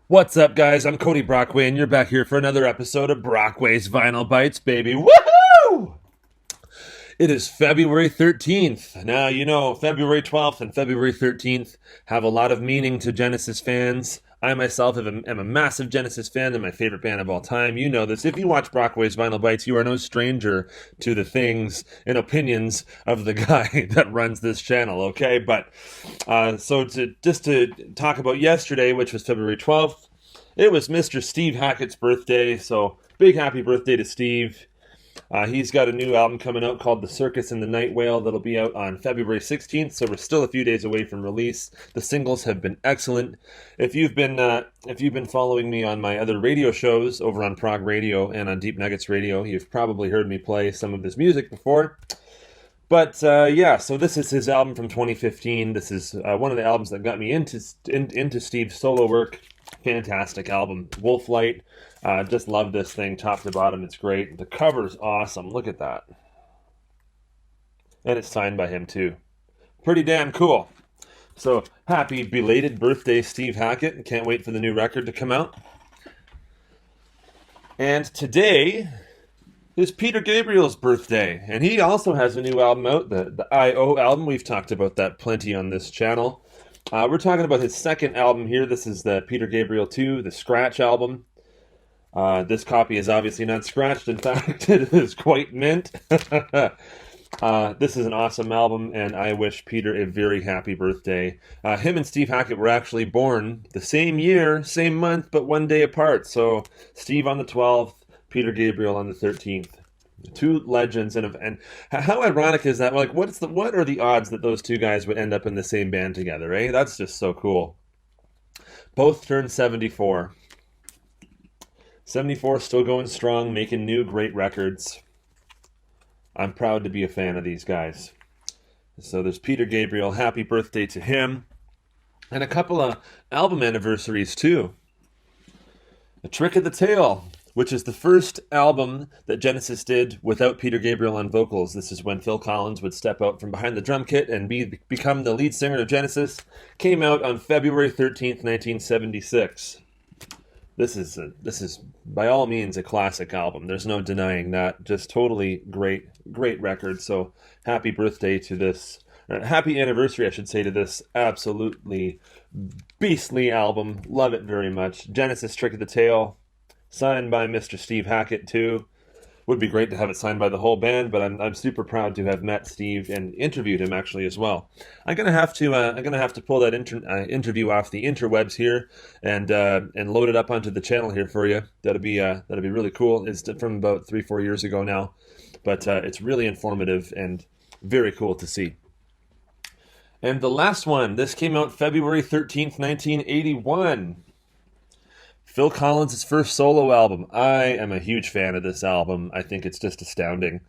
What's up, guys? I'm Cody Brockway, and you're back here for another episode of Brockway's Vinyl Bites, baby. Woohoo! It is February 13th. Now, you know, February 12th and February 13th have a lot of meaning to Genesis fans. I myself am a massive Genesis fan. They're my favorite band of all time. You know this. If you watch Brockway's Vinyl Bites, you are no stranger to the things and opinions of the guy that runs this channel, okay? But to talk about yesterday, which was February 12th, it was Mr. Steve Hackett's birthday, so big happy birthday to Steve. He's got a new album coming out called The Circus and the Night Whale that'll be out on February 16th, so we're still a few days away from release. The singles have been excellent. If you've been following me on my other radio shows over on Prog Radio and on Deep Nuggets Radio, you've probably heard me play some of his music before. But so this is his album from 2015. This is one of the albums that got me into Steve's solo work. Fantastic album. Wolflight. Just love this thing top to bottom. It's great. The cover's awesome. Look at that. And it's signed by him too. Pretty damn cool. So happy belated birthday, Steve Hackett. Can't wait for the new record to come out. And today is Peter Gabriel's birthday. And he also has a new album out, the I.O. album. We've talked about that plenty on this channel. We're talking about his second album here. This is the Peter Gabriel 2, the Scratch album. This copy is obviously not scratched. In fact, it is quite mint. This is an awesome album, and I wish Peter a very happy birthday. Him and Steve Hackett were actually born the same year, same month, but one day apart. So Steve on the 12th, Peter Gabriel on the 13th. Two legends, and how ironic is that? Like, what are the odds that those two guys would end up in the same band together, eh? That's just so cool. Both turned 74. 74, still going strong, making new great records. I'm proud to be a fan of these guys. So there's Peter Gabriel, happy birthday to him. And a couple of album anniversaries, too. A Trick of the Tail, which is the first album that Genesis did without Peter Gabriel on vocals. This is when Phil Collins would step out from behind the drum kit and become the lead singer of Genesis. Came out on February 13th, 1976. This is by all means a classic album. There's no denying that. Just totally great record. So happy birthday to this, happy anniversary, I should say, to this absolutely beastly album. Love it very much. Genesis Trick of the Tail, signed by Mr. Steve Hackett too. Would be great to have it signed by the whole band, but I'm super proud to have met Steve and interviewed him actually as well. I'm gonna have to pull that interview off the interwebs here and load it up onto the channel here for you. That'll be really cool. It's from about 3-4 years ago now, but it's really informative and very cool to see. And the last one, this came out February 13th, 1981. Phil Collins' first solo album. I am a huge fan of this album. I think it's just astounding.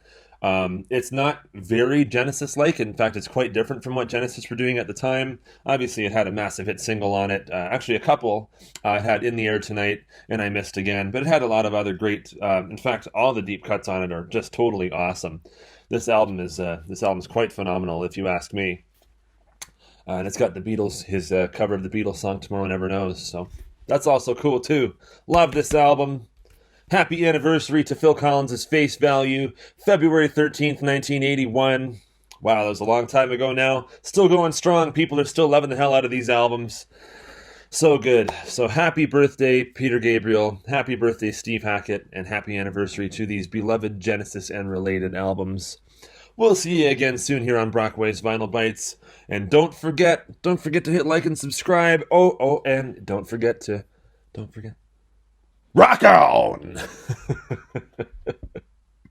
It's not very Genesis-like. In fact, it's quite different from what Genesis were doing at the time. Obviously, it had a massive hit single on it. Actually, a couple. It had In the Air Tonight and I Missed Again. But it had a lot of other great... in fact, all the deep cuts on it are just totally awesome. This album is quite phenomenal, if you ask me. And it's got the Beatles, his cover of the Beatles song Tomorrow Never Knows, so... That's also cool, too. Love this album. Happy anniversary to Phil Collins' Face Value, February 13th, 1981. Wow, that was a long time ago now. Still going strong. People are still loving the hell out of these albums. So good. So happy birthday, Peter Gabriel. Happy birthday, Steve Hackett. And happy anniversary to these beloved Genesis and related albums. We'll see you again soon here on Brockway's Vinyl Bites. And don't forget to hit like and subscribe. And don't forget, rock on!